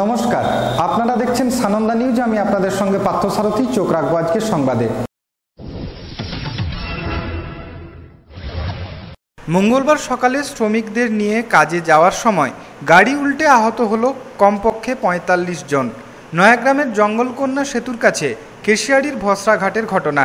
নমস্কার, আপনারা দেখছেন সানন্দা নিউজ। আমি আপনাদের সঙ্গে পার্থসারথী। চোখ রাখবো আজকের সংবাদে। মঙ্গলবার সকালে শ্রমিকদের নিয়ে কাজে যাওয়ার সময় গাড়ি উল্টে আহত হলো কমপক্ষে ৪৫ জন। নয়াগ্রামের জঙ্গলকন্যা সেতুর কাছে কেশিয়াড়ির ভসরাঘাটের ঘটনা।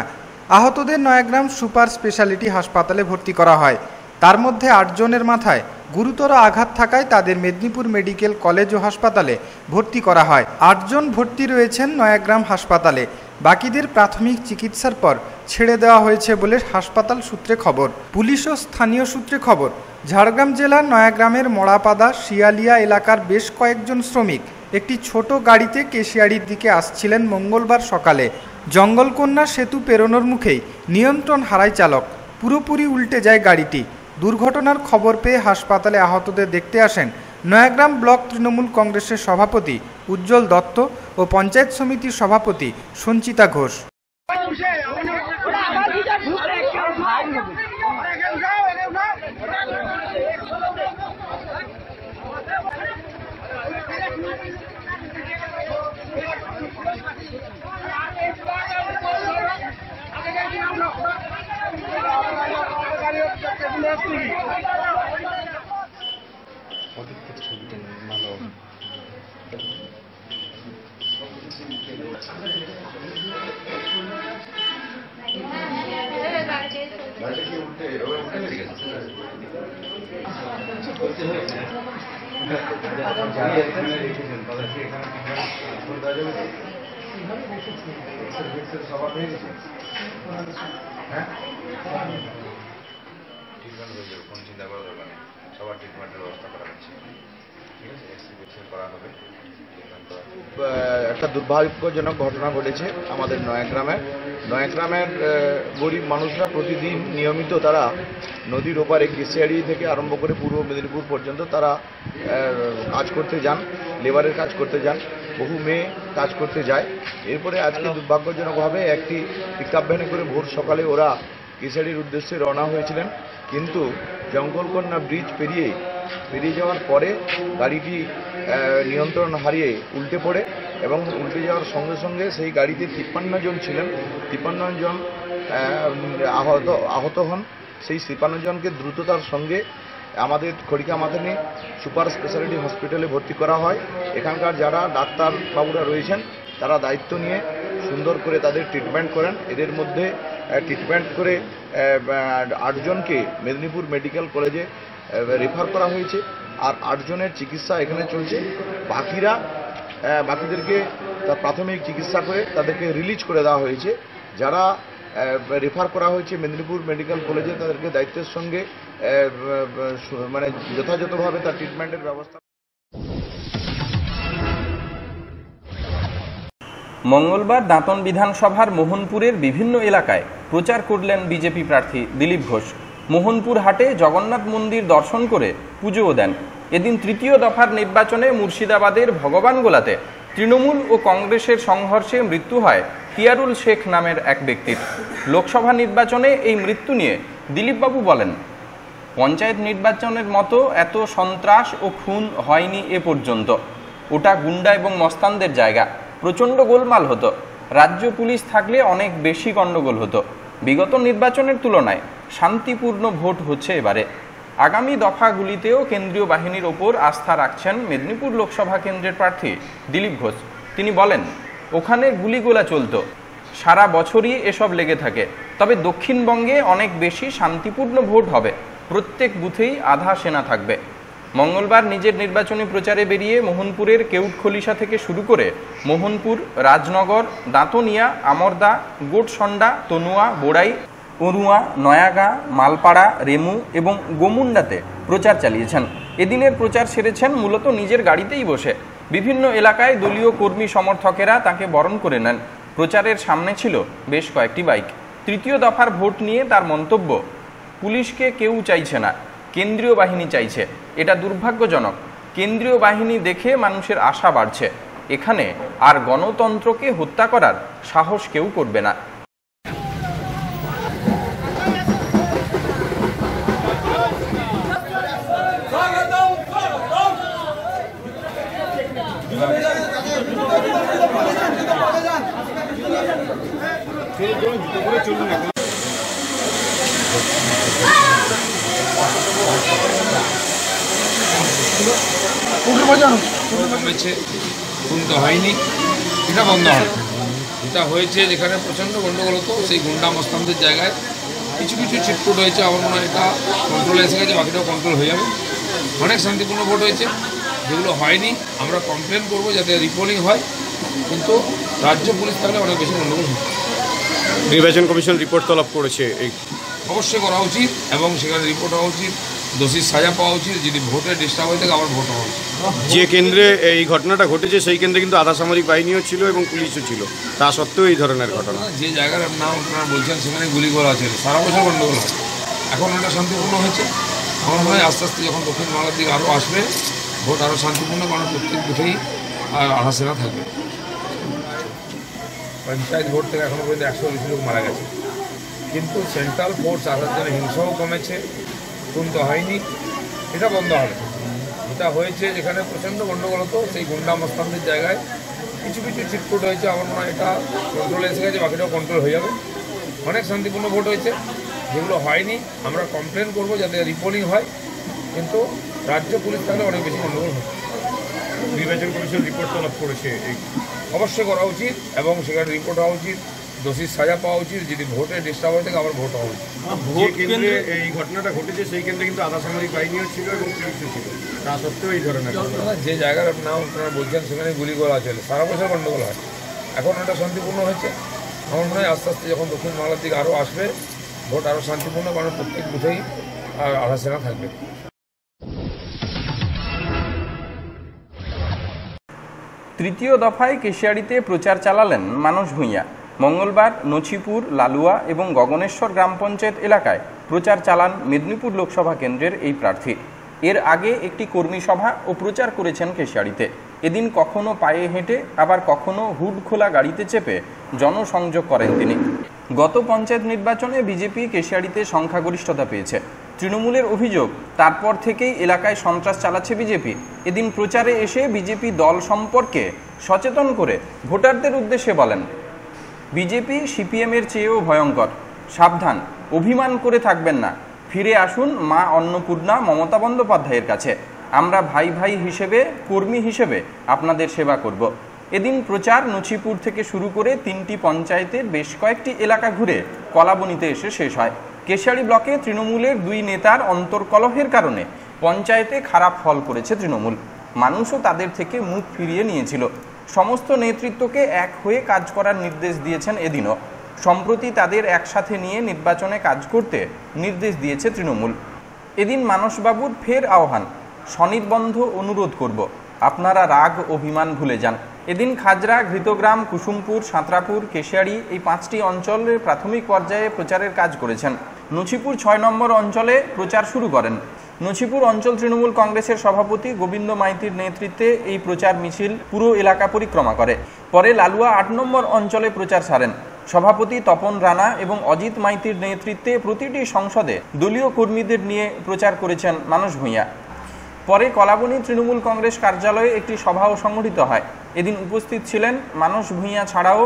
আহতদের নয়াগ্রাম সুপার স্পেশালিটি হাসপাতালে ভর্তি করা হয়। তার মধ্যে ৮ জনের মাথায় গুরুতর আঘাত থাকায় তাদের মেদিনীপুর মেডিকেল কলেজ ও হাসপাতালে ভর্তি করা হয়। ৮ জন ভর্তি রয়েছেন নয়াগ্রাম হাসপাতালে। বাকিদের প্রাথমিক চিকিৎসার পর ছেড়ে দেওয়া হয়েছে বলে হাসপাতাল সূত্রে খবর। পুলিশ ও স্থানীয় সূত্রে খবর, ঝাড়গ্রাম জেলার নয়াগ্রামের মড়াপাদা শিয়ালিয়া এলাকার বেশ কয়েকজন শ্রমিক একটি ছোট গাড়িতে কেশিয়াড়ির দিকে আসছিলেন মঙ্গলবার সকালে। জঙ্গলকন্যা সেতু পেরোনোর মুখেই নিয়ন্ত্রণ হারায় চালক। পুরোপুরি উল্টে যায় গাড়িটি। দুর্ঘটনার খবর পেয়ে হাসপাতালে আহতদের দেখতে আসেন নয়াগ্রাম ব্লক তৃণমূল কংগ্রেসের সভাপতি উজ্জ্বল দত্ত ও পঞ্চায়েত সমিতির সভাপতি সঞ্চিতা ঘোষ। একটা দুর্ভাগ্যজনক ঘটনা ঘটেছে আমাদের নয়াগ্রামের গরিব মানুষরা প্রতিদিন নিয়মিত তারা নদীর ওপারে কেশিয়াড়ি থেকে আরম্ভ করে পূর্ব মেদিনীপুর পর্যন্ত তারা কাজ করতে যান, লেবারের কাজ করতে যান। বহু মেয়ে কাজ করতে যায়। এরপরে আজকে দুর্ভাগ্যজনকভাবে একটি পিকআপ ভ্যানে করে ভোর সকালে ওরা কেশিয়াড়ির উদ্দেশ্যে রওনা হয়েছিলেন, কিন্তু জঙ্গলকন্যা ব্রিজ পেরিয়ে যাওয়ার পরে গাড়িটি নিয়ন্ত্রণ হারিয়ে উল্টে পড়ে এবং উল্টে যাওয়ার সঙ্গে সঙ্গে সেই গাড়িতে ৫৩ জন ছিলেন। ৫৩ জন আহত হন। সেই ৫৩ জনকে দ্রুততার সঙ্গে আমাদের খড়িকামাথানি সুপার স্পেশালিটি হসপিটালে ভর্তি করা হয়। এখানকার যারা ডাক্তারবাবুরা রয়েছেন তারা দায়িত্ব নিয়ে সুন্দর করে তাদের ট্রিটমেন্ট করেন। এদের মধ্যে ট্রিটমেন্ট করে ৮ জনকে মেদিনীপুর মেডিকেল কলেজে রেফার করা হয়েছে, আর ৮ জনের চিকিৎসা এখানে চলছে। বাকিদেরকে প্রাথমিক চিকিৎসা করে তাদেরকে রিলিজ করে দেওয়া হয়েছে। যারা রেফার করা হয়েছে মেদিনীপুর মেডিকেল কলেজে তাদেরকে দায়িত্বের সঙ্গে মানে যথাযথভাবে তার ট্রিটমেন্টের ব্যবস্থা। মঙ্গলবার দাঁতন বিধানসভার মোহনপুরের বিভিন্ন এলাকায় প্রচার করলেন বিজেপি প্রার্থী দিলীপ ঘোষ। মোহনপুর হাটে জগন্নাথ মন্দির দর্শন করে পুজোও দেন। এদিন তৃতীয় দফার নির্বাচনে মুর্শিদাবাদের ভগবানগোলাতে তৃণমূল ও কংগ্রেসের সংঘর্ষে মৃত্যু হয় তিয়ারুল শেখ নামের এক ব্যক্তির। লোকসভা নির্বাচনে এই মৃত্যু নিয়ে দিলীপবাবু বলেন, পঞ্চায়েত নির্বাচনের মতো এত সন্ত্রাস ও খুন হয়নি এ পর্যন্ত। ওটা গুন্ডা এবং মস্তানদের জায়গা। প্রচণ্ড গোলমাল হতো। রাজ্য পুলিশ থাকলে অনেক বেশি গণ্ডগোল হতো। বিগত নির্বাচনের তুলনায় শান্তিপূর্ণ ভোট হচ্ছে এবারে। আগামী দফাগুলিতেও কেন্দ্রীয় বাহিনীর ওপর আস্থা রাখছেন মেদিনীপুর লোকসভা কেন্দ্রের প্রার্থী দিলীপ ঘোষ। তিনি বলেন, ওখানে গুলিগোলা চলতো, সারা বছরই এসব লেগে থাকে। তবে দক্ষিণবঙ্গে অনেক বেশি শান্তিপূর্ণ ভোট হবে। প্রত্যেক বুথেই আধা সেনা থাকবে। মঙ্গলবার নিজের নির্বাচনী প্রচারে বেরিয়ে মোহনপুরের কেউটখলিশা থেকে শুরু করে মোহনপুর, রাজনগর, দাঁতনিয়া, আমরদা, গোটসন্ডা, তনুয়া, বোড়াই, অরুয়া, নয়াগাঁ, মালপাড়া, রেমু এবং গোমুন্ডাতে প্রচার চালিয়েছেন। এদিনের প্রচার সেরেছেন মূলত নিজের গাড়িতেই বসে। বিভিন্ন এলাকায় দলীয় কর্মী সমর্থকেরা তাকে বরণ করে নেন। প্রচারের সামনে ছিল বেশ কয়েকটি বাইক। তৃতীয় দফার ভোট নিয়ে তার মন্তব্য, পুলিশকে কেউ চাইছে না, কেন্দ্রীয় বাহিনী চাইছে। এটা দুর্ভাগ্যজনক। কেন্দ্রীয় বাহিনী দেখে মানুষের আশা বাড়ছে। এখানে আর গণতন্ত্রকে হত্যা করার সাহস কেউ করবে না। কমেছে, খুন তো হয়নি, এটা বন্ধ হবে। এটা হয়েছে যেখানে প্রচণ্ড গণ্ডগোল হতো, সেই গুন্ডা মস্তানদের জায়গায় কিছু কিছু ছিটফুট হয়েছে। আমার মনে হয় এটা কন্ট্রোলে এসে গেছে, বাকিটাও কন্ট্রোল হয়ে যাবে। অনেক শান্তিপূর্ণ ভোট হয়েছে, যেগুলো হয়নি আমরা কমপ্লেন করবো যাতে রিপোলিং হয়, কিন্তু রাজ্য পুলিশ তাহলে অনেক বেশি গণ্ডগোল হয়। নির্বাচন কমিশন রিপোর্ট তলব করেছে, এই অবশ্যই করা উচিত এবং সেখানে রিপোর্ট হওয়া উচিত, দোষীর সাজা পাওয়া উচিত। যদি ভোটে ডিস্টার্ব হয়ে থাকে আবার ভোট হওয়া উচিত। যে কেন্দ্রে এই ঘটনাটা ঘটেছে সেই কেন্দ্রে কিন্তু আধা সামরিক বাহিনীও ছিল এবং পুলিশও ছিল, তা সত্ত্বেও এই ধরনের ঘটনা। যে জায়গার নাম আপনারা বলছেন সেখানে গুলি করা আছে, সারা বছর গণ্ডগোল হয়। এখন এটা শান্তিপূর্ণ হয়েছে। আমার মনে হয় আস্তে আস্তে যখন দক্ষিণ বাংলার দিকে আরও আসবে, ভোট আরও শান্তিপূর্ণ, কারণ প্রত্যেক বুথেই আধা সেনা থাকবে। পঞ্চায়েত ভোট থেকে এখনও পর্যন্ত 120 লোক মারা গেছে, কিন্তু সেন্ট্রাল ফোর্স আসার জন্য হিংসাও কমেছে, খুন তো হয়নি, এটা বন্ধ হবে। এটা হয়েছে যেখানে প্রচণ্ড গণ্ডগোল হতো, সেই গুন্ডা মস্তানদের জায়গায় কিছু কিছু ছিটফুট হয়েছে। আমার মনে হয় এটা কন্ট্রোলে এসে গেছে, বাকিটাও কন্ট্রোল হয়ে যাবে। অনেক শান্তিপূর্ণ ভোট হয়েছে, যেগুলো হয়নি আমরা কমপ্লেন করবো যাতে রিপোলিং হয়, কিন্তু রাজ্য পুলিশ তাহলে অনেক বেশি গণ্ডগোল হয়। নির্বাচন কমিশন রিপোর্ট তলব করেছে, এই অবশ্যই করা উচিত এবং সেখানে রিপোর্ট হওয়া উচিত, দোষীর সাজা পাওয়া উচিত। যদি ভোটে ডিস্টার্ব হয়ে থাকে আবার ভোট হওয়া উচিত। যে কেন্দ্রে এই ঘটনাটা ঘটেছে সেই কেন্দ্রে কিন্তু আধা সামরিক বাহিনীও ছিল এবং পুলিশও ছিল, তা সত্ত্বেও এই ধরনের ঘটনা। যে জায়গার নাম আপনারা বলছেন সেখানে গুলি করা আছে, সারা বছর গণ্ডগোল হয়। এখন এটা শান্তিপূর্ণ হয়েছে। আমার মনে হয় আস্তে আস্তে যখন দক্ষিণ বাংলার দিকে আরও আসবে, ভোট আরও শান্তিপূর্ণ, কারণ প্রত্যেক বুথেই আধা সেনা থাকবে। তৃতীয় দফায় কেশিয়াড়িতে প্রচার চালালেন মানস ভূঁইয়া। মঙ্গলবার নছিপুর, লালুয়া এবং গগনেশ্বর গ্রাম পঞ্চায়েত এলাকায় প্রচার চালান মেদিনীপুর লোকসভা কেন্দ্রের এই প্রার্থী। এর আগে একটি কর্মী সভা ও প্রচার করেছেন কেশিয়াড়িতে। এদিন কখনো পায়ে হেঁটে আবার কখনো হুড খোলা গাড়িতে চেপে জনসংযোগ করেন তিনি। গত পঞ্চায়েত নির্বাচনে বিজেপি কেশিয়াড়িতে সংখ্যাগরিষ্ঠতা পেয়েছে। তৃণমূলের অভিযোগ, তারপর থেকেই এলাকায় সন্ত্রাস চালাচ্ছে বিজেপি। এদিন প্রচারে এসে বিজেপি দল সম্পর্কে সচেতন করে ভোটারদের উদ্দেশ্যে বলেন, বিজেপি সিপিএমের চেয়েও ভয়ঙ্কর, সাবধান, অভিমান করে থাকবেন না, ফিরে আসুন মা অন্নপূর্ণা মমতা বন্দ্যোপাধ্যায়ের কাছে। আমরা ভাই ভাই হিসেবে, কর্মী হিসেবে আপনাদের সেবা করব। এদিন প্রচার নছিপুর থেকে শুরু করে 3টি পঞ্চায়েতের বেশ কয়েকটি এলাকা ঘুরে কলাবনীতে এসে শেষ হয়। কেশিয়াড়ি ব্লকে তৃণমূলের 2 নেতার অন্তর্কলহের কারণে পঞ্চায়েতে খারাপ ফল করেছে তৃণমূল। মানুষও তাদের থেকে মুখ ফিরিয়ে নিয়েছিল। সমস্ত নেতৃত্বকে এক হয়ে কাজ করার নির্দেশ দিয়েছেন এদিনও। সম্প্রতি তাদের একসাথে নিয়ে নির্বাচনে কাজ করতে নির্দেশ দিয়েছে তৃণমূল। এদিন মানসবাবুর ফের আহ্বান, স্বনির্বন্ধ অনুরোধ করব, আপনারা রাগ অভিমান ভুলে যান। এদিন খাজরা, ঘৃতগ্রাম, কুসুমপুর, সাঁতরাপুর, কেশিয়াড়ি এই 5টি অঞ্চলের প্রাথমিক পর্যায়ে প্রচারের কাজ করেছেন। নছিপুর 6 নম্বর অঞ্চলে প্রচার শুরু করেন। নছিপুর অঞ্চল তৃণমূল কংগ্রেসের সভাপতি গোবিন্দ মাইতির নেতৃত্বে এই প্রচার মিছিল পুরো এলাকা পরিক্রমা করে। পরে লালুয়া 8 নম্বর অঞ্চলে প্রচার সারেন। সভাপতি তপন রানা এবং অজিত মাইতির নেতৃত্বে প্রতিটি সংসদে দলীয় কর্মীদের নিয়ে প্রচার করেছেন মানস ভূঁইয়া। পরে কলাবনী তৃণমূল কংগ্রেস কার্যালয়ে একটি সভাও সংগঠিত হয়। এদিন উপস্থিত ছিলেন মানস ভূঁইয়া ছাড়াও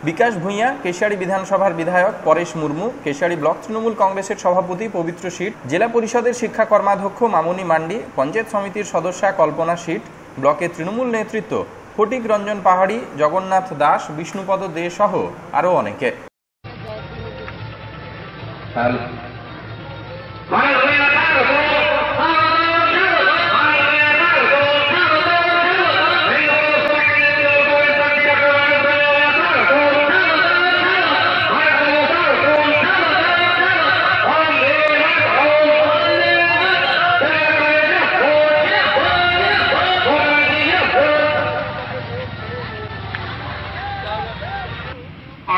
বিকাশ ভূঁইয়া, কেশিয়াড়ি বিধানসভার বিধায়ক পরেশ মুর্মু, কেশিয়াড়ি ব্লক তৃণমূল কংগ্রেসের সভাপতি পবিত্র শীট, জেলা পরিষদের শিক্ষা কর্মাধ্যক্ষ মামনি মান্ডি, পঞ্চায়েত সমিতির সদস্যা কল্পনা শীট, ব্লকের তৃণমূল নেতৃত্ব ফটিক রঞ্জন পাহাড়ি, জগন্নাথ দাস, বিষ্ণুপদ দে সহ আরও অনেকে।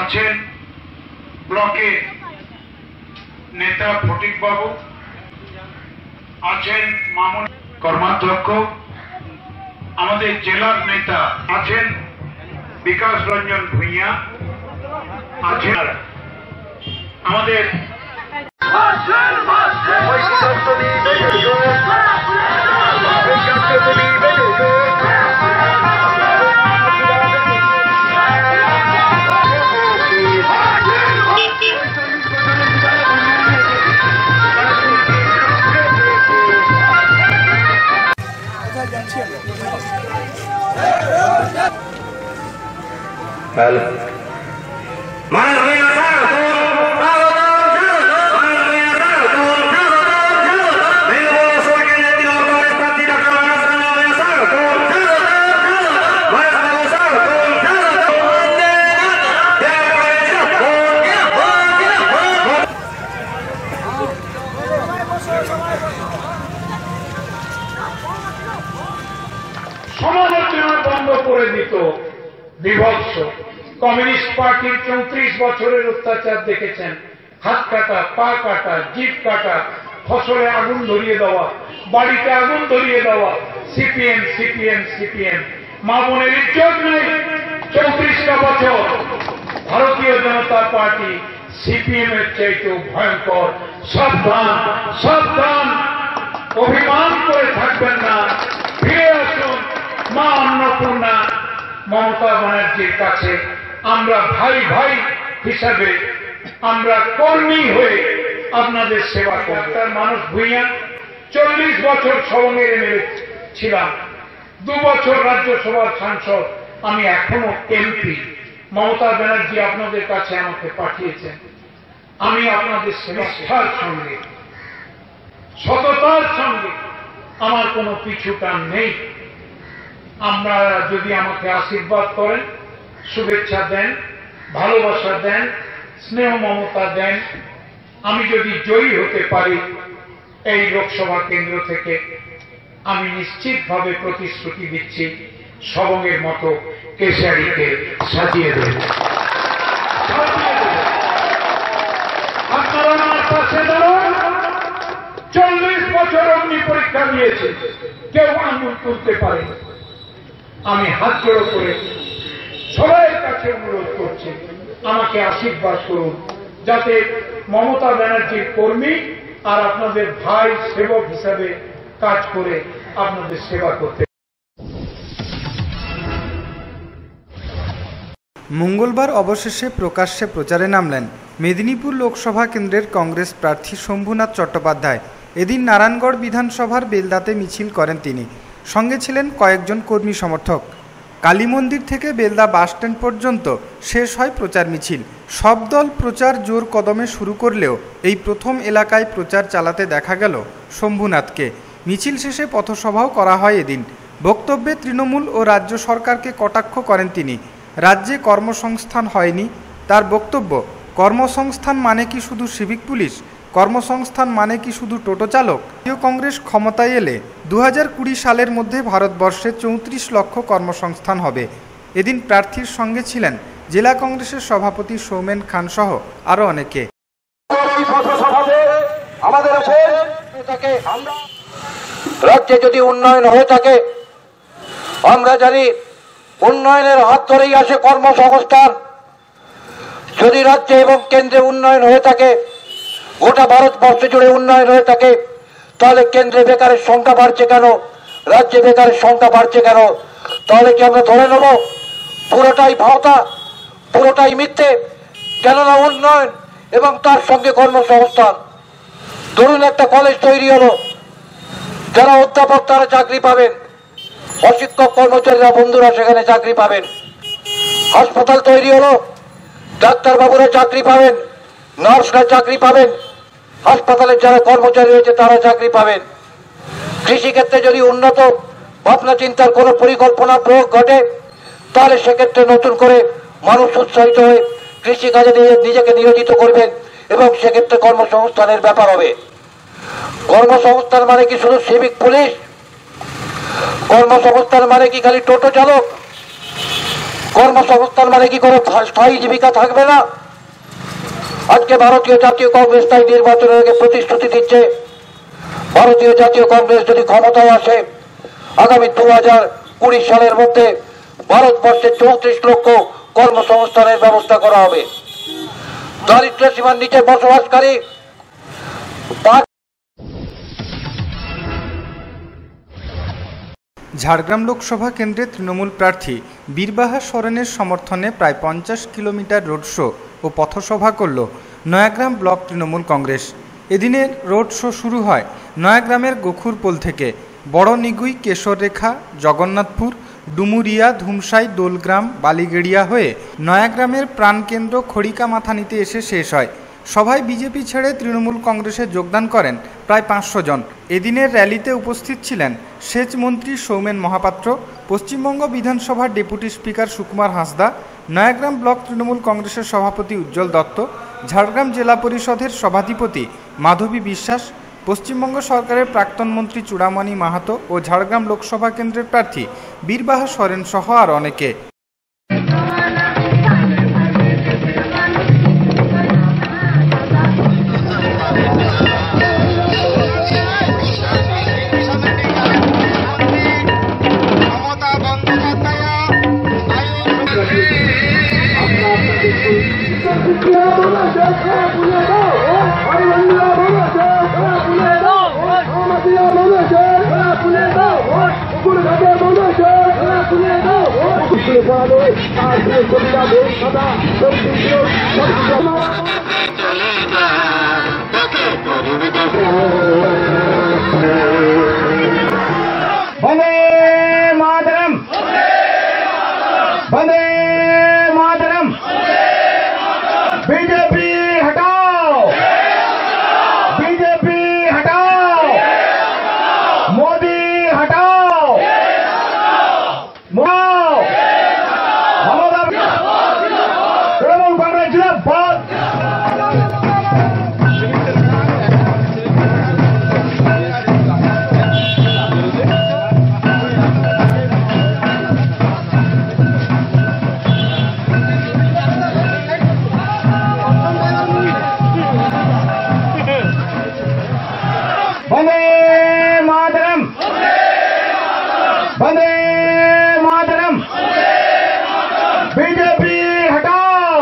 আছেন ব্লকে নেতা ফটিক বাবু, আছেন মামুন কর্মাধ্যক্ষ, আমাদের জেলার নেতা আছেন বিকাশ রঞ্জন ভূঁইয়া, আছেন আমাদের সমালোচনা বন্ধ করে দিত বিভৎস। কমিউনিস্ট পার্টির 34 বছরের অত্যাচার দেখেছেন, হাত কাটা, পা কাটা, জিভ কাটা, ফসলে আগুন ধরিয়ে দেওয়া, বাড়িতে আগুন ধরিয়ে দেওয়া, সিপিএম সিপিএম সিপিএম। মা বোনের ইজ্জত নেই। 34টা বছর ভারতীয় জনতা পার্টি সিপিএম এর চাইতেও ভয়ঙ্কর। সাবধান সাবধান, অভিমান করে থাকবেন না। ফিরে আসুন মা অন্নপূর্ণা মমতা ব্যানার্জির কাছে। আমরা ভাই ভাই হিসাবে, আমরা কর্মী হয়ে আপনাদের সেবা করব। মানুষ ভূঁইয়া 40 বছর সবঙ্গের এমএলএ ছিলাম, 2 বছর রাজ্যসভার সাংসদ, আমি এখনো এমপি। মমতা ব্যানার্জি আপনাদের কাছে আমাকে পাঠিয়েছেন। আমি আপনাদের নিষ্ঠার সঙ্গে, সততার সঙ্গে, আমার কোনো পিছুটান নেই। আমরা যদি আমাকে আশীর্বাদ করেন, শুভেচ্ছা দেন, ভালোবাসা দেন, স্নেহ মমতা দেন, আমি যদি জয়ী হতে পারি এই লোকসভা কেন্দ্র থেকে, আমি নিশ্চিতভাবে প্রতিশ্রুতি দিচ্ছি সবঙ্গের মতো কেশিয়াড়িকে সাজিয়ে দেব। আপনারা আমার পাশে দাঁড়ান। 40 বছর অগ্নি পরীক্ষা দিয়েছে, কেউ আঙুল তুলতে পারে। আমি হাত জোড়ো করে সবাই কাছে অনুরোধ করছি, আমাকে আশীর্বাদ করুন, যাতে মমতা ব্যানার্জির কর্মী আর আপনাদের ভাই সেবক হিসাবে কাজ করে আপনাদের সেবা করতে। মঙ্গলবার অবশেষে প্রকাশ্যে প্রচারে নামলেন মেদিনীপুর লোকসভা কেন্দ্রের কংগ্রেস প্রার্থী শম্ভুনাথ চট্টোপাধ্যায়। এদিন নারায়ণগড় বিধানসভার বেলদাতে মিছিল করেন তিনি। সঙ্গে ছিলেন কয়েকজন কর্মী সমর্থক। কালী মন্দির থেকে বেলদা বাসস্ট্যান্ড পর্যন্ত শেষ হয় প্রচার মিছিল। সব দল প্রচার জোর কদমে শুরু করলেও এই প্রথম এলাকায় প্রচার চালাতে দেখা গেল শম্ভুনাথকে। মিছিল শেষে পথসভাও করা হয় এদিন। বক্তব্যে তৃণমূল ও রাজ্য সরকারকে কটাক্ষ করেন তিনি। রাজ্যে কর্মসংস্থান হয়নি তার বক্তব্য। কর্মসংস্থান মানে কি শুধু সিভিক পুলিশ? কর্মসংস্থান মানে কি শুধু টোটো চালক? জাতীয় কংগ্রেস ক্ষমতায় এলে 2020 সালের মধ্যে ভারতবর্ষে 34 লক্ষ কর্মসংস্থান হবে। এদিন প্রার্থীর সঙ্গে ছিলেন জেলা কংগ্রেসের সভাপতি সৌমেন খান সহ আরও অনেকে। রাজ্যে যদি উন্নয়ন হয়ে থাকে, আমরা জানি উন্নয়নের হাত ধরেই আসে কর্মসংস্থান। যদি রাজ্যে এবং কেন্দ্রে উন্নয়ন হয়ে থাকে, গোটা ভারতবর্ষ জুড়ে উন্নয়ন হয়ে থাকে, তাহলে কেন্দ্রে বেকারের সংখ্যা বাড়ছে কেন? রাজ্যে বেকারের সংখ্যা বাড়ছে কেন? তাহলে কি আমরা ধরে নেব পুরোটাই ভাওতা, পুরোটাই মিথ্যে? কেননা উন্নয়ন এবং তার সঙ্গে কর্মসংস্থান। ধরুন একটা কলেজ তৈরি হলো, যারা অধ্যাপক তারা চাকরি পাবেন, অশিক্ষক কর্মচারীরা বন্ধুরা সেখানে চাকরি পাবেন। হাসপাতাল তৈরি হলো, ডাক্তারবাবুরা চাকরি পাবেন, নার্সরা চাকরি পাবেন, হাসপাতালের যারা কর্মচারী রয়েছে তারা চাকরি পাবেন। কৃষিক্ষেত্রে যদি উন্নত ভাবনা চিন্তার কোনো পরিকল্পনা প্রয়োগ ঘটে, তাহলে সেক্ষেত্রে নতুন করে মানুষ উৎসাহিত হয়ে কৃষিকাজে নিজেকে নিয়োজিত করবেন এবং সেক্ষেত্রে কর্মসংস্থানের ব্যাপার হবে। কর্মসংস্থান মানে কি শুধু সিভিক পুলিশ? কর্মসংস্থান মানে কি খালি টোটো চালক? কর্মসংস্থান মানে কি কোনো স্থায়ী জীবিকা থাকবে না? আজকে ভারতীয় জাতীয় কংগ্রেস তাই নির্বাচনের আগে প্রতিশ্রুতি দিচ্ছে, ভারতীয় জাতীয় কংগ্রেস যদি ক্ষমতায় আসে, আগামী 2020 সালের মধ্যে ভারতবর্ষে 34 লক্ষ কর্মসংস্থানের ব্যবস্থা করা হবে। দারিদ্র্য সীমার নিচে বসবাসকারী ঝাড়গ্রাম লোকসভা কেন্দ্রে তৃণমূল প্রার্থী বীরবাহা সরেনের সমর্থনে প্রায় 50 কিলোমিটার রোড শো ও পথসভা করল নয়াগ্রাম ব্লক তৃণমূল কংগ্রেস। এদিনের রোড শো শুরু হয় নয়াগ্রামের গোখুরপোল থেকে। বড় নিগুই, কেশররেখা, জগন্নাথপুর, ডুমুরিয়া, ধুমসাই, দোলগ্রাম, বালিগেড়িয়া হয়ে নয়াগ্রামের প্রাণকেন্দ্র খড়িকামাথানিতে এসে শেষ হয়। সভায় বিজেপি ছেড়ে তৃণমূল কংগ্রেসে যোগদান করেন প্রায় 500 জন। এদিনের র্যালিতে উপস্থিত ছিলেন সেচ মন্ত্রী সৌমেন মহাপাত্র, পশ্চিমবঙ্গ বিধানসভার deputy speaker Sukumar Hansda, Nayagram block Trinamool কংগ্রেসের সভাপতি উজ্জ্বল দত্ত, ঝাড়গ্রাম জেলা পরিষদের সভাধিপতি মাধবী বিশ্বাস, পশ্চিমবঙ্গ সরকারের প্রাক্তন মন্ত্রী চূড়ামণি মাহাতো ও ঝাড়গ্রাম লোকসভা কেন্দ্রের প্রার্থী বীরবাহা সরেন সহ আর অনেকে। বন্দে মাতরম, বন্দে মাতরম, बीजेपी हटाओ, बीजेपी हटाओ, मोदी हटाओ, तृणमूल कांग्रेस जिंदाबाद। वंदे मातरम, वंदे मातरम, बीजेपी हटाओ,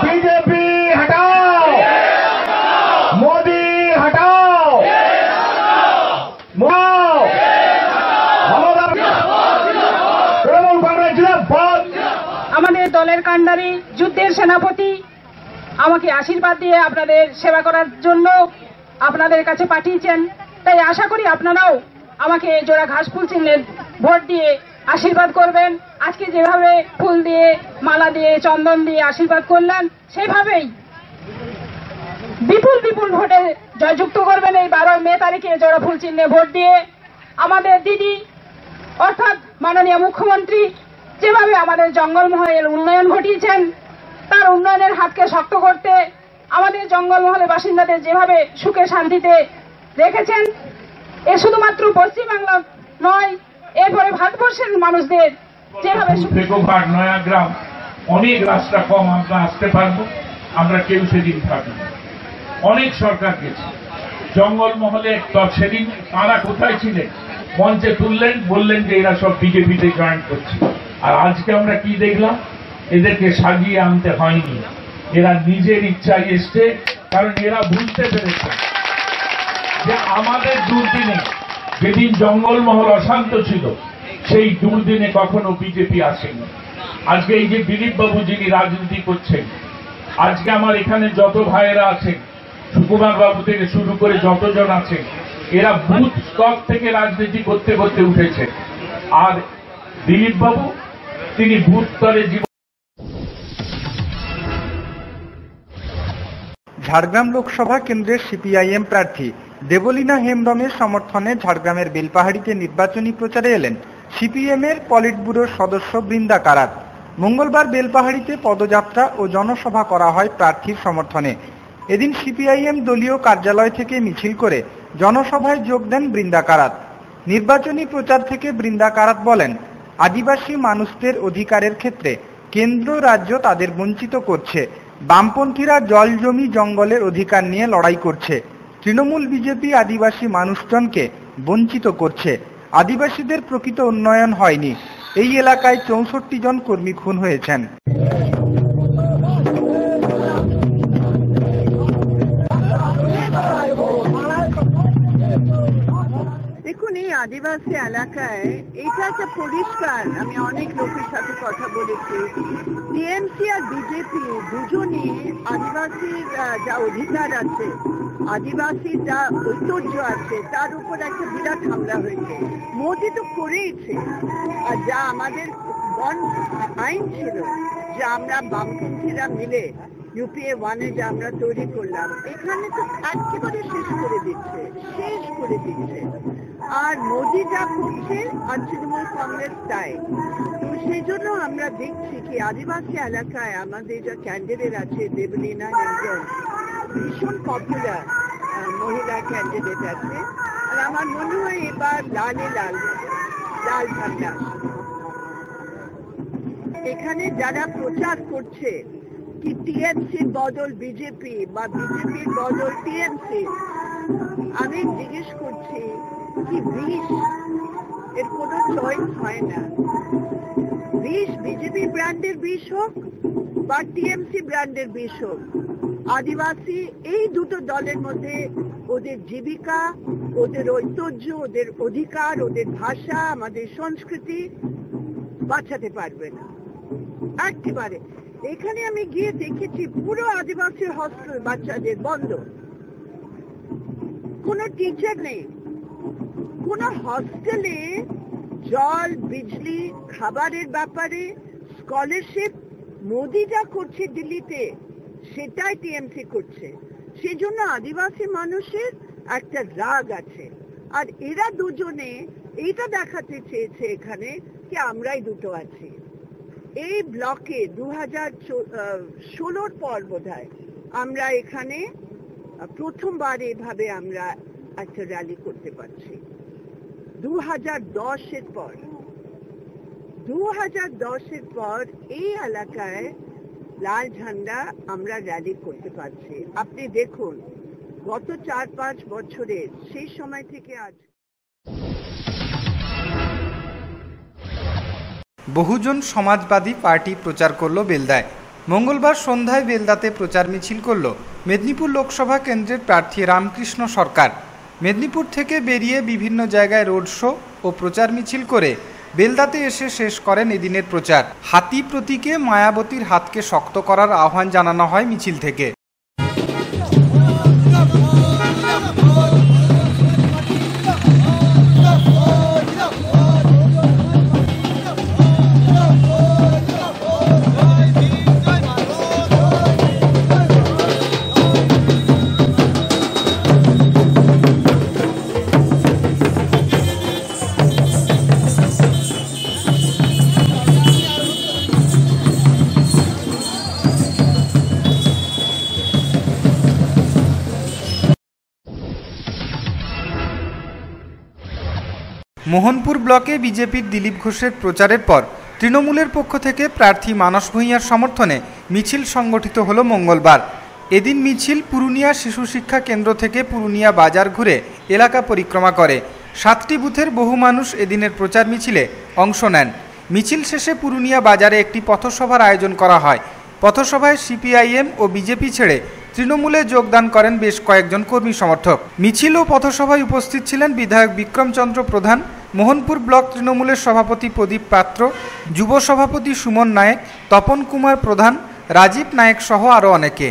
बीजेपी हटाओ, मोदी हटाओ, तृणमूल कांग्रेस जिंदाबाद। আমাদের দলের কাণ্ডারি, যুদ্ধের সেনাপতি আমাকে আশীর্বাদ দিয়ে আপনাদের সেবা করার জন্য আপনাদের কাছে পাঠিয়েছেন। তাই আশা করি আপনারাও আমাকে জোড়া ঘাস ফুল চিহ্নে ভোট দিয়ে আশীর্বাদ করবেন। আজকে যেভাবে ফুল দিয়ে, মালা দিয়ে, চন্দন দিয়ে আশীর্বাদ করলেন, সেইভাবেই বিপুল বিপুল ভোটে জয়যুক্ত করবেন। এই 12 মে তারিখে জোড়া ফুল চিহ্নে ভোট দিয়ে আমাদের দিদি অর্থাৎ মাননীয় মুখ্যমন্ত্রী যেভাবে আমাদের জঙ্গলমহলের উন্নয়ন ঘটিয়েছেন, তার উন্নয়নের হাতকে শক্ত করতে আমাদের জঙ্গলমহলের বাসিন্দাদের যেভাবে সুখে শান্তিতে রেখেছেন, এ শুধুমাত্র পশ্চিমবাংলা নয়, এরপরে ভারতবর্ষের মানুষদের যেভাবে বেগোঘাট, নয়াগ্রাম অনেক রাস্তা কম, আমরা আসতে পারবো, আমরা কেউ সেদিন থাকি। অনেক সরকার গেছে জঙ্গলমহলে, সেদিন তারা কোথায় ছিলেন? মঞ্চে তুললেন, বললেন যে এরা সব বিজেপিতে জয়েন করছে। আর আজকে আমরা কি দেখলাম? এদেরকে সাজিয়ে আনতে হয়নি, এরা নিজের ইচ্ছায় এসছে। কারণ এরা বুঝতে পেরেছে যে আমাদের দুর্দিনে, যেদিন জঙ্গলমহল অশান্ত ছিল, সেই দুর্দিনে কখনো বিজেপি আসেনি। আজকে এই যে দিলীপ বাবু যিনি রাজনীতি করছেন, আজকে আমার এখানে যত ভাইয়েরা আছেন, সুকুমার বাবু থেকে শুরু করে যতজন আছেন, এরা বুথ স্তর থেকে রাজনীতি করতে করতে উঠেছে। আর দিলীপ বাবু তিনি বুথ স্তরে ঝাড়গ্রাম লোকসভা কেন্দ্রের সিপিআইএম প্রার্থী দেবলীনা হেমব্রমের সমর্থনে ঝাড়গ্রামের বেলপাহাড়িতে নির্বাচনী প্রচারে এলেন সিপিএমের পলিট ব্যুরোর সদস্য বৃন্দা কারাত। মঙ্গলবার বেলপাহাড়িতে পদযাত্রা ও জনসভা করা হয় প্রার্থীর সমর্থনে। এদিন সিপিআইএম দলীয় কার্যালয় থেকে মিছিল করে জনসভায় যোগ দেন বৃন্দা কারাত। নির্বাচনী প্রচার থেকে বৃন্দা কারাত বলেন, আদিবাসী মানুষদের অধিকারের ক্ষেত্রে কেন্দ্র রাজ্য তাদের বঞ্চিত করছে। বামপন্থীরা জল জমি জঙ্গলের অধিকার নিয়ে লড়াই করছে। তৃণমূল বিজেপি আদিবাসী মানুষজনকে বঞ্চিত করছে। আদিবাসীদের প্রকৃত উন্নয়ন হয়নি। এই এলাকায় 64 জন কর্মী খুন হয়েছেন। দেখুন, এই আদিবাসী এলাকায় এটা একটা পরিষ্কার, আমি অনেক লোকের সাথে কথা বলেছি, টিএমসি আর বিজেপি দুজনই আদিবাসীর যা অধিকার আছে, আদিবাসীর যা ঐতিহ্য আছে, তার উপর একটা বিরাট হামলা হয়েছে। মোদি তো করেইছে, আর যা আমাদের বন আইন ছিল, যে আমরা বামপন্থীরা মিলে ইউপিএ 1-এ যা আমরা তৈরি করলাম, এখানে তো একেবারে শেষ করে দিচ্ছে। আর মোদি যা করছে আর তৃণমূল কংগ্রেস তাই। তো সেই জন্য আমরা দেখছি কি আদিবাসী এলাকায় আমাদের যা ক্যান্ডিডেট আছে, দেবলীনা হেমব্রম ভীষণ পপুলার মহিলা ক্যান্ডিডেট আছে। আর আমার মনে হয় এবার লাল ঝান্ডা। এখানে যারা প্রচার করছে কি টিএমসির বদল বিজেপি বা বিজেপির বদল টিএমসি, আমি জিজ্ঞেস করছি কি বিষ এর কোনো চয়েস হয় না। বিষ বিজেপি ব্র্যান্ডের বিষ হোক বা টিএমসি ব্র্যান্ডের বিষ হোক, আদিবাসী এই দুটো দলের মধ্যে ওদের জীবিকা, ওদের ঐতিহ্য, ওদের অধিকার, ওদের ভাষা, আমাদের সংস্কৃতি বাঁচাতে পারবে না একেবারে। এখানে আমি গিয়ে দেখেছি পুরো আদিবাসী হস্টেল বাচ্চাদের বন্ধ, কোনো টিচার নেই, কোন হস্টেলে জল, বিজলি, খাবারের ব্যাপারে স্কলারশিপ মোদি যা করছে দিল্লিতে, সেটাই টিএমসি করছে। সেই জন্য আদিবাসী মানুষের একটা রাগ আছে। আর এরা দুজনে এইটা দেখাতে চেয়েছে এখানে কি আমরাই দুটো আছি। এই ব্লকে 2016 পর বোধহয় আমরা এখানে প্রথমবার এভাবে আমরা একটা র্যালি করতে পারছি। 2010-এর পর এই এলাকায় লাল ঝান্ডা আমরা র্যালি করতে পারছি। আপনি দেখুন গত 4-5 বছরের সেই সময় থেকে আজ বহুজন সমাজবাদী পার্টি প্রচার করল বেলদায়। মঙ্গলবার সন্ধ্যায় বেলদাতে প্রচার মিছিল করল মেদিনীপুর লোকসভা কেন্দ্রের প্রার্থী রামকৃষ্ণ সরকার। মেদিনীপুর থেকে বেরিয়ে বিভিন্ন জায়গায় রোড শো ও প্রচার মিছিল করে বেলদাতে এসে শেষ করেন এদিনের প্রচার। হাতি প্রতীকে মায়াবতীর হাতকে শক্ত করার আহ্বান জানানো হয় মিছিল থেকে। মোহনপুর ব্লকে বিজেপির দিলীপ ঘোষের প্রচারের পর তৃণমূলের পক্ষ থেকে প্রার্থী মানস ভূঁইয়ার সমর্থনে মিছিল সংগঠিত হলো মঙ্গলবার। এদিন মিছিল পুরুলিয়া শিশু শিক্ষা কেন্দ্র থেকে পুরুলিয়া বাজার ঘুরে এলাকা পরিক্রমা করে। 7টি বুথের বহু মানুষ এদিনের প্রচার মিছিলে অংশ নেন। মিছিল শেষে পুরুলিয়া বাজারে একটি পথসভার আয়োজন করা হয়। পথসভায় সিপিআইএম ও বিজেপি ছেড়ে তৃণমূলে যোগদান করেন বেশ কয়েকজন কর্মী সমর্থক। মিছিল ও পথসভায় উপস্থিত ছিলেন বিধায়ক বিক্রমচন্দ্র প্রধান, মোহনপুর ব্লক তৃণমূলের সভাপতি প্রদীপ পাত্র, যুব সভাপতি সুমন নায়েক, তপন কুমার প্রধান, রাজীব নায়েক সহ আরও অনেকে।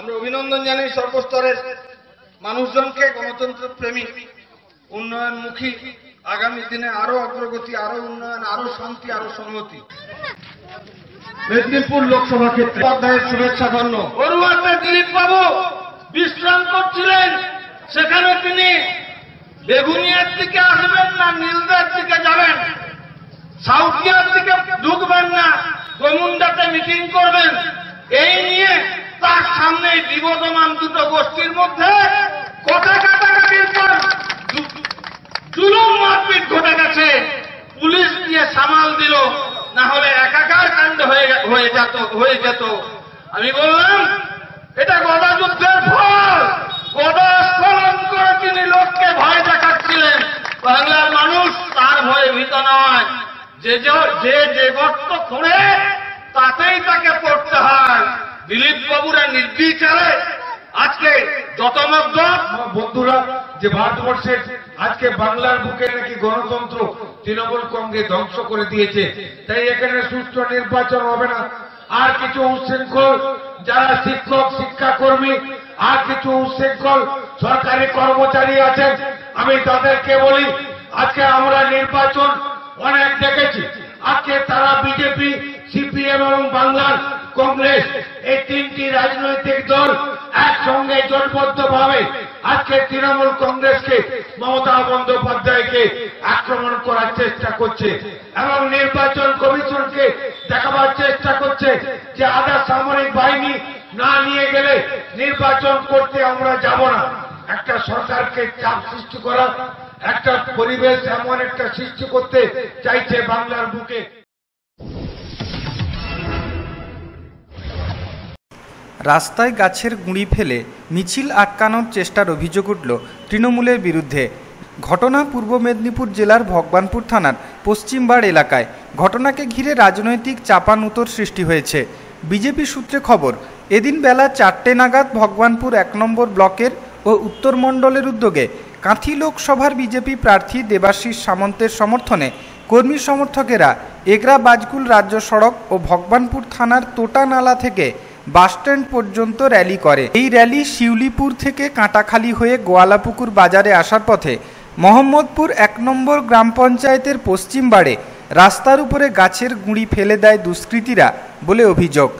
আমরা অভিনন্দন জানাই সর্বস্তরের মানুষজনকে, গণতন্ত্র প্রেমী, উন্নয়নমুখী, আগামী দিনে আরো অগ্রগতি, আরো উন্নয়ন, আরো শান্তি, আরো সংহতি। মেদিনীপুর লোকসভা ক্ষেত্রে অধ্যায়ের শুভেচ্ছা ধন্য। বড়ুয়াতে দিলীপ বাবু বিশ্রাম করছিলেন, সেখানে তিনি বেগুনিয়ার দিকে আসবেন না নীলদার দিকে যাবেন, সাউথিয়ার দিকে ঢুকবেন না, কমুন্ডাতে মিটিং করবেন, এই নিয়ে তার সামনে বিবদমান দুটো গোষ্ঠীর মধ্যে কথা কাটাকাটির পর জুলুম মারপিট ঘটে গেছে, পুলিশ দিয়ে সামাল দিল, না হলে একাকার কাণ্ড হয়ে যেত। আমি বললাম এটা গদা যুদ্ধের ফল, গদা স্খলন করে তিনি লোককে ভয় দেখাচ্ছিলেন। বাংলার মানুষ তার ভয়ে ভীত নয়, যে গর্ত করে তাতেই তাকে পড়তে হয়। দিলীপ বাবুরা নির্বিচারে আজকে যত বন্ধুরা, যে ভারতবর্ষের আজকে বাংলার বুকে নাকি গণতন্ত্র তৃণমূল কংগ্রেস ধ্বংস করে দিয়েছে, তাই এখানে সুষ্ঠু নির্বাচন হবে না। আর কিছু উচ্ছৃঙ্খল যারা শিক্ষক, শিক্ষাকর্মী, আর কিছু উচ্ছৃঙ্খল সরকারি কর্মচারী আছেন, আমি তাদেরকে বলি আজকে আমরা নির্বাচন অনেক দেখেছি। আজকে তারা বিজেপি, সিপিএম এবং বাংলার কংগ্রেস, এই তিনটি রাজনৈতিক দল একসঙ্গে জোটবদ্ধভাবে আজকে তৃণমূল কংগ্রেসকে, মমতা বন্দ্যোপাধ্যায়কে আক্রমণ করার চেষ্টা করছে এবং নির্বাচন কমিশনকে দেখাবার চেষ্টা করছে যে আধা সামরিক বাহিনী না নিয়ে গেলে নির্বাচন করতে আমরা যাব না। একটা সরকারকে চাপ সৃষ্টি করা, একটা পরিবেশ এমন একটা সৃষ্টি করতে চাইছে বাংলার বুকে। রাস্তায় গাছের গুঁড়ি ফেলে মিছিল আটকানোর চেষ্টার অভিযোগ উঠল তৃণমূলের বিরুদ্ধে। ঘটনা পূর্ব মেদিনীপুর জেলার ভগবানপুর থানার পশ্চিমবাড় এলাকায়। ঘটনাকে ঘিরে রাজনৈতিক চাপানুতোর সৃষ্টি হয়েছে। বিজেপি সূত্রে খবর, এদিন বেলা 4টে নাগাদ ভগবানপুর 1 নম্বর ব্লকের ও উত্তর মণ্ডলের উদ্যোগে কাঁথি লোকসভার বিজেপি প্রার্থী দেবাশিস সামন্তের সমর্থনে কর্মী সমর্থকেরা এগরা বাজকুল রাজ্য সড়ক ও ভগবানপুর থানার তোটা নালা থেকে বাসস্ট্যান্ড পর্যন্ত র্যালি করে। এই র্যালি শিউলিপুর থেকে কাঁটাখালী হয়ে গোয়ালাপুকুর বাজারে আসার পথে মোহাম্মদপুর 1 নম্বর গ্রাম পঞ্চায়েতের পশ্চিমবাড়ে রাস্তার উপরে গাছের গুঁড়ি ফেলে দেয় দুষ্কৃতীরা বলে অভিযোগ।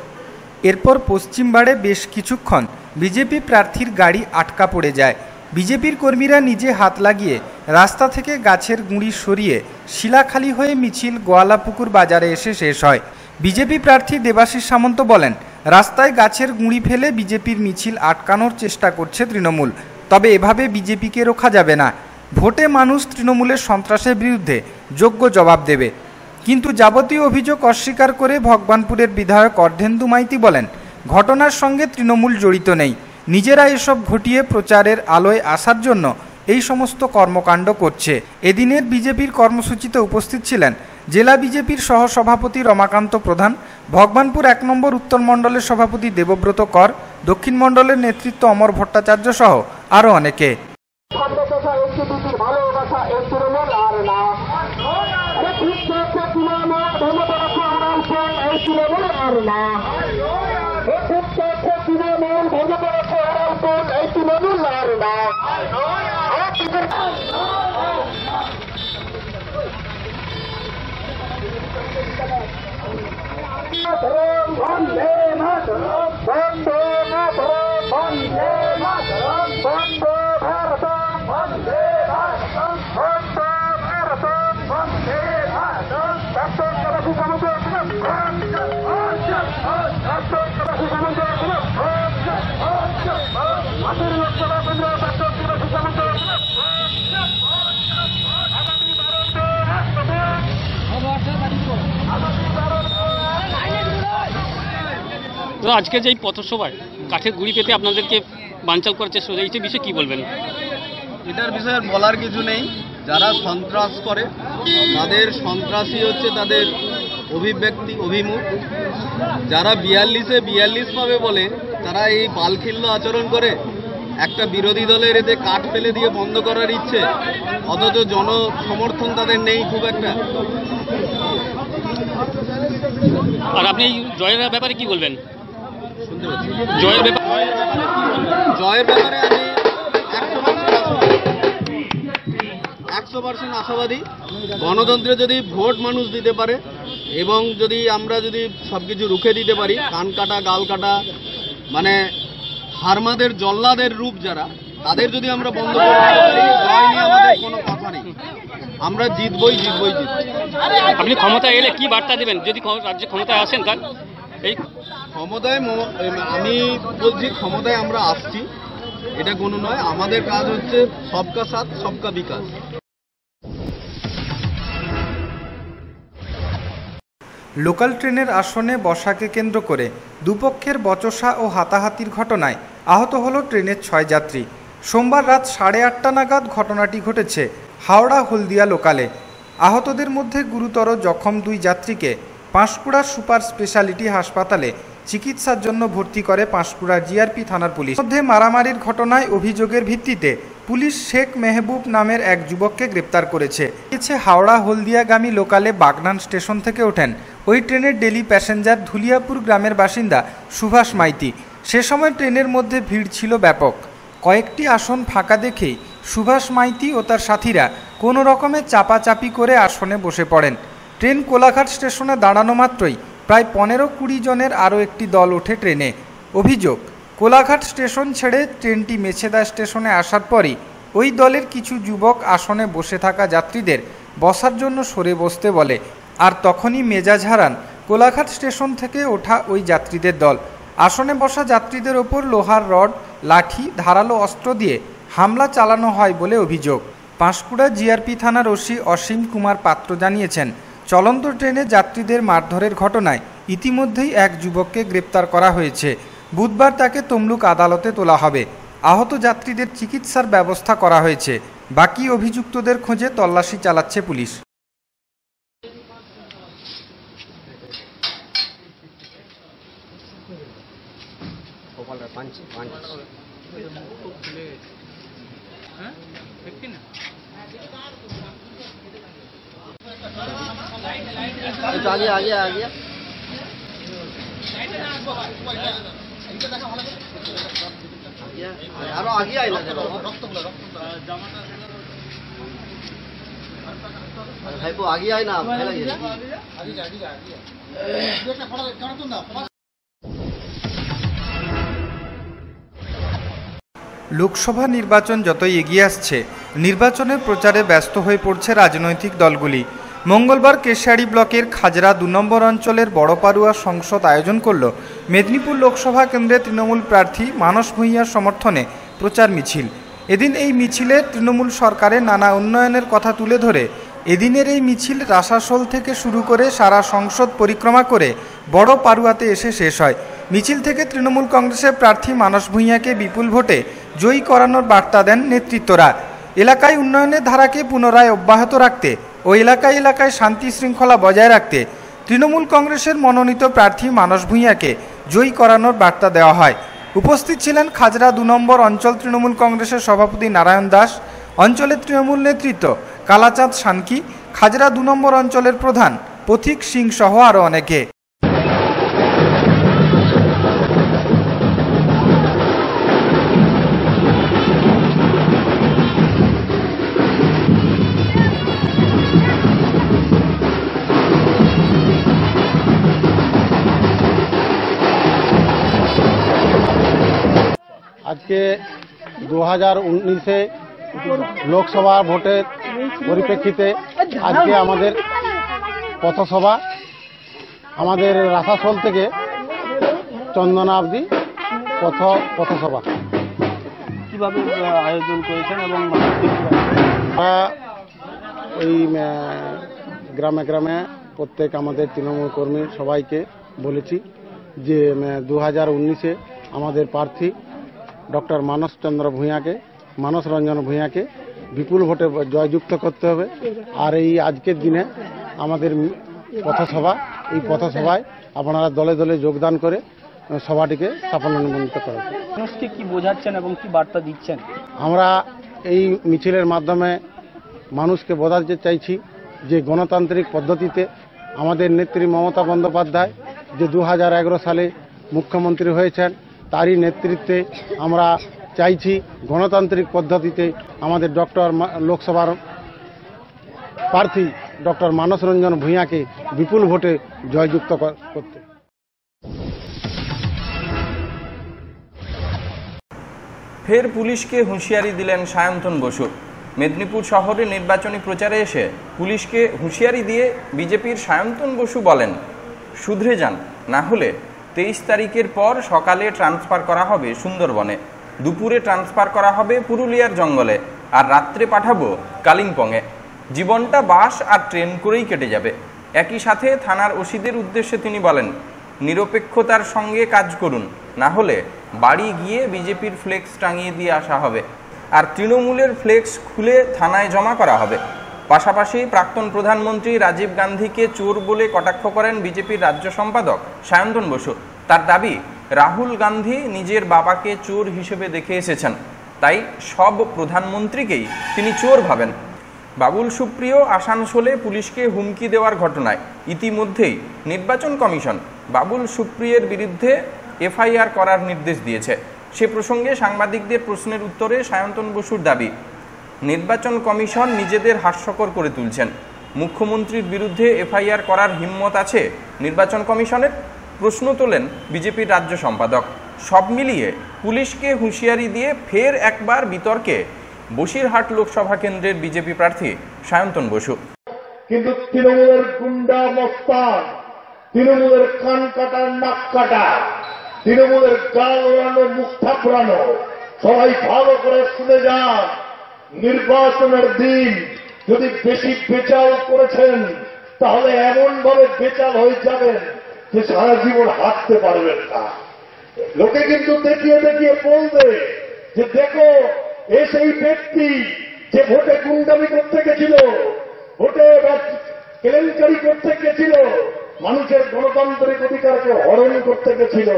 এরপর পশ্চিমবাড়ে বেশ কিছুক্ষণ বিজেপি প্রার্থীর গাড়ি আটকা পড়ে যায়। বিজেপির কর্মীরা নিজে হাত লাগিয়ে রাস্তা থেকে গাছের গুঁড়ি সরিয়ে শিলাখালী হয়ে মিছিল গোয়ালাপুকুর বাজারে এসে শেষ হয়। বিজেপি প্রার্থী দেবাশিস সামন্ত বলেন, রাস্তায় গাছের গুঁড়ি ফেলে বিজেপির মিছিল আটকানোর চেষ্টা করছে তৃণমূল, তবে এভাবে বিজেপিকে রোখা যাবে না। ভোটে মানুষ তৃণমূলের সন্ত্রাসের বিরুদ্ধে যোগ্য জবাব দেবে। কিন্তু যাবতীয় অভিযোগ অস্বীকার করে ভগবানপুরের বিধায়ক অর্ধেন্দু মাইতি বলেন, ঘটনার সঙ্গে তৃণমূল জড়িত নেই, নিজেরা এসব ঘটিয়ে প্রচারের আলোয় আসার জন্য এই সমস্ত কর্মকাণ্ড করছে। এদিনের বিজেপির কর্মসূচিতে উপস্থিত ছিলেন জেলা বিজেপির সহসভাপতি রমাকান্ত প্রধান, ভগবানপুর 1 নম্বর উত্তর মণ্ডলের সভাপতি দেবব্রত কর, দক্ষিণ মণ্ডলের নেতৃত্ব অমর ভট্টাচার্য সহ আরও অনেকে। তো আজকে যে পথসভায় কাঠের গুঁড়ি পেতে আপনাদেরকে বানচাল করার চেষ্টা হচ্ছে, এই বিষয়ে কী বলবেন? এটার বিষয়ে বলার কিছু নেই। যারা সন্ত্রাস করে তাদের সন্ত্রাসী হচ্ছে তাদের অভিব্যক্তি, অভিমুখ। যারা 42 পাবে বলে তারা এই বালখিল্য আচরণ করে একটা বিরোধী দলের এতে কাঠ ফেলে দিয়ে বন্ধ করার ইচ্ছে, অথচ জনসমর্থন তাদের নেই খুব একটা। আর আপনি জয়ের ব্যাপারে কি বলবেন? শুনতে পাচ্ছি জয়ের ব্যাপারে জয়ের ব্যাপারে আমি 100% আশাবাদী। গণতন্ত্রে যদি ভোট মানুষ দিতে পারে এবং যদি আমরা যদি সবকিছু রুখে দিতে পারি, কান কাটা গাল কাটা মানে হারমাদের জল্লাদের রূপ যারা, তাদের যদি আমরা বন্ধ করতে পারি, জয় নিয়ে আমাদের কোনো কথা নেই, আমরা জিতবই। আপনি ক্ষমতায় এলে কি বার্তা দেবেন যদি রাজ্যে ক্ষমতায় আসেন? তার এই ক্ষমতায় আমি বলছি, ক্ষমতায় আমরা আসছি, এটা কোনো নয়। আমাদের কাজ হচ্ছে সবকা সাথ সবকা বিকাশ। লোকাল ট্রেনের আসনে বসাকে কেন্দ্র করে দুপক্ষের বচসা ও হাতাহাতির ঘটনায় আহত হল ট্রেনের 6 যাত্রী। সোমবার রাত 8:30 নাগাদ ঘটনাটি ঘটেছে হাওড়া হলদিয়া লোকালে। আহতদের মধ্যে গুরুতর জখম 2 যাত্রীকে পাঁশকুড়া সুপার স্পেশালিটি হাসপাতালে চিকিৎসার জন্য ভর্তি করে পাঁশকুড়া জিআরপি থানার পুলিশ। মধ্যে মারামারির ঘটনায় অভিযোগের ভিত্তিতে পুলিশ শেখ মেহবুব নামের এক যুবককে গ্রেপ্তার করেছে। হাওড়া হলদিয়াগামী লোকালে বাগনান স্টেশন থেকে ওঠেন ওই ট্রেনের ডেলি প্যাসেঞ্জার ধুলিয়াপুর গ্রামের বাসিন্দা সুভাষ মাইতি। সে সময় ট্রেনের মধ্যে ভিড় ছিল ব্যাপক। কয়েকটি আসন ফাঁকা দেখেই সুভাষ মাইতি ও তার সাথীরা কোনো রকমে চাপাচাপি করে আসনে বসে পড়েন। ট্রেন কোলাঘাট স্টেশনে দাঁড়ানো মাত্রই প্রায় 15-20 জনের আরও একটি দল ওঠে ট্রেনে। অভিযোগ, কোলাঘাট স্টেশন ছেড়ে ট্রেনটি মেছেদা স্টেশনে আসার পরই ওই দলের কিছু যুবক আসনে বসে থাকা যাত্রীদের বসার জন্য সরে বসতে বলে, আর তখনই মেজাজ হারান কোলাঘাট স্টেশন থেকে ওঠা ওই যাত্রীদের দল। আসনে বসা যাত্রীদের ওপর লোহার রড, লাঠি, ধারালো অস্ত্র দিয়ে হামলা চালানো হয় বলে অভিযোগ। পাঁশকুড়া জিআরপি থানার ওসি অসীম কুমার পাত্র জানিয়েছেন, চলন্ত ট্রেনে যাত্রীদের মারধরের ঘটনায় ইতিমধ্যেই এক যুবককে গ্রেপ্তার করা হয়েছে। বুধবার তাকে তমলুক আদালতে তোলা হবে। আহত যাত্রীদের চিকিৎসার ব্যবস্থা করা হয়েছে। বাকি অভিযুক্তদের খোঁজে তল্লাশি চালাচ্ছে পুলিশ। আরো আগে আইলা ভাইপো আগে আয় না লোকসভা নির্বাচন যতই এগিয়ে আসছে, নির্বাচনের প্রচারে ব্যস্ত হয়ে পড়ছে রাজনৈতিক দলগুলি। মঙ্গলবার কেশিয়াড়ি ব্লকের খাজরা 2 নম্বর অঞ্চলের বড়পাড়ুয়া সংসদ আয়োজন করল মেদিনীপুর লোকসভা কেন্দ্রের তৃণমূল প্রার্থী মানস ভূঁইয়ার সমর্থনে প্রচার মিছিল। এদিন এই মিছিলে তৃণমূল সরকারের নানা উন্নয়নের কথা তুলে ধরে এদিনের এই মিছিল রাসাসোল থেকে শুরু করে সারা সংসদ পরিক্রমা করে বড়পাড়ুয়াতে এসে শেষ হয়। মিছিল থেকে তৃণমূল কংগ্রেসের প্রার্থী মানস ভূঁইয়াকে বিপুল ভোটে জয়ী করানোর বার্তা দেন নেতৃত্বরা। এলাকায় উন্নয়নের ধারাকে পুনরায় অব্যাহত রাখতে ও এলাকায় এলাকায় শান্তি শৃঙ্খলা বজায় রাখতে তৃণমূল কংগ্রেসের মনোনীত প্রার্থী মানস ভূঁইয়াকে জয়ী করানোর বার্তা দেওয়া হয়। উপস্থিত ছিলেন খাজরা 2 নম্বর অঞ্চল তৃণমূল কংগ্রেসের সভাপতি নারায়ণ দাস, অঞ্চলের তৃণমূল নেতৃত্ব কালাচাঁদ সানকি, খাজরা 2 নম্বর অঞ্চলের প্রধান পথিক সিং সহ আরও অনেকে। আজকে 2019-এ লোকসভা ভোটের পরিপ্রেক্ষিতে আজকে আমাদের পথসভা, আমাদের রাসাসোল থেকে চন্দনা অবধি পথসভা কিভাবে আয়োজন করেছেন এবং ওই গ্রামে গ্রামে প্রত্যেক আমাদের তৃণমূল কর্মী সবাইকে বলেছি যে 2019-এ আমাদের প্রার্থী ডক্টর মানস রঞ্জন ভূঁইয়াকে বিপুল ভোটে জয়যুক্ত করতে হবে। আর এই আজকের দিনে আমাদের পথসভা, এই পথসভায় আপনারা দলে দলে যোগদান করে সভাটিকে সাফল্যমণ্ডিত করা। মানুষকে কি বোঝাচ্ছেন এবং কি বার্তা দিচ্ছেন? আমরা এই মিছিলের মাধ্যমে মানুষকে বোঝাতে চাইছি যে গণতান্ত্রিক পদ্ধতিতে আমাদের নেত্রী মমতা বন্দ্যোপাধ্যায় যে 2011 সালে মুখ্যমন্ত্রী হয়েছেন, তারই নেতৃত্বে আমরা চাইছি গণতান্ত্রিক পদ্ধতিতে আমাদের লোকসভার প্রার্থী ডক্টর মানস রঞ্জন ভূঁইয়াকে বিপুল ভোটে জয়যুক্ত করতে। ফের পুলিশকে হুঁশিয়ারি দিলেন সায়ন্তন বসু। মেদিনীপুর শহরে নির্বাচনী প্রচারে এসে পুলিশকে হুঁশিয়ারি দিয়ে বিজেপির সায়ন্তন বসু বলেন, শুধরে যান, না হলে 23 তারিখের পর সকালে ট্রান্সফার করা হবে সুন্দরবনে, দুপুরে ট্রান্সফার করা হবে পুরুলিয়ার জঙ্গলে, আর রাত্রে পাঠাবো কালিম্পংয়ে। জীবনটা বাস আর ট্রেন করেই কেটে যাবে। একই সাথে থানার ওসিদের উদ্দেশ্যে তিনি বলেন, নিরপেক্ষতার সঙ্গে কাজ করুন, না হলে বাড়ি গিয়ে বিজেপির ফ্লেক্স টাঙিয়ে দিয়ে আসা হবে, আর তৃণমূলের ফ্লেক্স খুলে থানায় জমা করা হবে। পাশাপাশি প্রাক্তন প্রধানমন্ত্রী রাজীব গান্ধীকে চোর বলে কটাক্ষ করেন বিজেপির রাজ্য সম্পাদক সায়ন্তন বসু। তার দাবি, রাহুল গান্ধী নিজের বাবাকে চোর হিসেবে দেখে এসেছেন, তাই সব প্রধানমন্ত্রীকেই তিনি চোর ভাবেন। বাবুল সুপ্রিয় আসানসোলে পুলিশকে হুমকি দেওয়ার ঘটনায় ইতিমধ্যেই নির্বাচন কমিশন বাবুল সুপ্রিয়ের বিরুদ্ধে এফআইআর করার নির্দেশ দিয়েছে। সে প্রসঙ্গে সাংবাদিকদের প্রশ্নের উত্তরে সায়ন্তন বসুর দাবি, নির্বাচন কমিশন নিজেদের হাস্যকর করে তুলছেন। মুখ্যমন্ত্রীর বিরুদ্ধে এফআইআর করার হিম্মত আছে নির্বাচন কমিশনের? প্রশ্ন তোলেন বিজেপির রাজ্য সম্পাদক। সব মিলিয়ে পুলিশকে হুঁশিয়ারি দিয়ে ফের একবার বিতর্কে বসিরহাট লোকসভা কেন্দ্রের বিজেপি প্রার্থী সায়ন্তন বসু। কিন্তু তৃণমূলের গুন্ডা মস্তান, তৃণমূলের কান কাটা, নাক কাটা, তৃণমূলের গাল ওড়ানো, মুখ থাপড়ানো, সবাই ভালো করে শুনে যান। নির্বাচনের দিন যদি বেশি বেচাল করেছেন, তাহলে এমন ভাবে বেচাল হয়ে যাবেন যে সারা জীবন হাঁটতে পারবেন না। লোকে কিন্তু দেখিয়ে দেখিয়ে বলবে যে দেখো, এ সেই ব্যক্তি যে ভোটে গুন্ডামি করতে গেছিল, ভোটে কেলেঙ্কারি করতে গেছিল, মানুষের গণতান্ত্রিক অধিকারকে হরণ করতে গেছিল।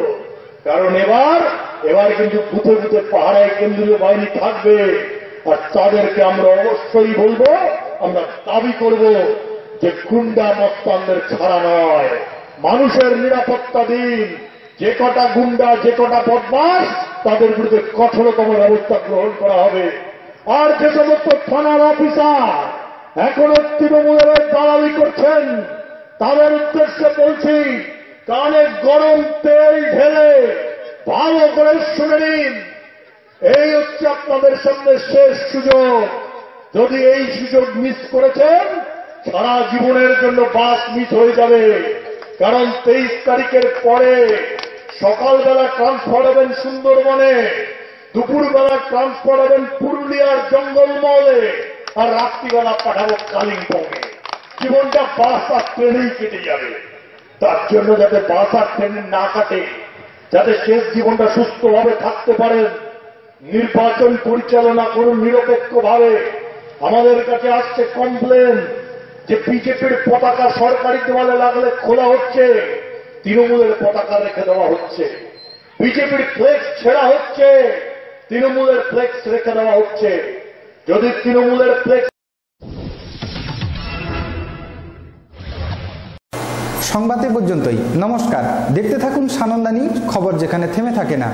কারণ এবার কিন্তু বুথে বুথে পাহারায় কেন্দ্রীয় বাহিনী থাকবে, আর তাদেরকে আমরা অবশ্যই বলবো, আমরা দাবি করব যে গুন্ডা মস্তানদের ছাড়া নয়, মানুষের নিরাপত্তা দিন। যে কটা গুন্ডা, যে কটা বদমাশ, তাদের বিরুদ্ধে কঠোরতম ব্যবস্থা গ্রহণ করা হবে। আর যে সমস্ত থানার অফিসার এখনো তৃণমূলের দালালি করছেন, তাদের উদ্দেশ্যে বলছি, কানে গরম তেল ঢেলে ভালো করে শুনে নিন। এই হচ্ছে আপনাদের সামনে শেষ সুযোগ। যদি এই সুযোগ মিস করেছেন, সারা জীবনের জন্য বাস মিস হয়ে যাবে। কারণ 23 তারিখের পরে সকালবেলা ট্রান্সফার হবেন সুন্দরবনে, দুপুরবেলা ট্রান্সফার হবেন পুরুলিয়ার জঙ্গলমহলে, আর রাত্রিবেলা পাঠাবো কালিম্পংয়ে। জীবনটা বাস আর ট্রেনেই কেটে যাবে। তার জন্য যাতে বাস আর ট্রেনে না কাটে, যাতে শেষ জীবনটা সুস্থভাবে থাকতে পারেন, নির্বাচন পরিচালনা করুন নিরপেক্ষভাবে। আমাদের কাছে আসছে কমপ্লেন যে বিজেপির পতাকা সরকারি দেওয়ালে লাগলে খোলা হচ্ছে, তৃণমূলের পতাকা রেখে দেওয়া হচ্ছে। বিজেপির ফ্লেক্স ছেঁড়া হচ্ছে, তৃণমূলের ফ্লেক্স রেখে দেওয়া হচ্ছে। যদি তৃণমূলের ফ্লেক্স। সংবাদ এ পর্যন্তই। নমস্কার। দেখতে থাকুন সানন্দানী খবর, যেখানে থেমে থাকে না।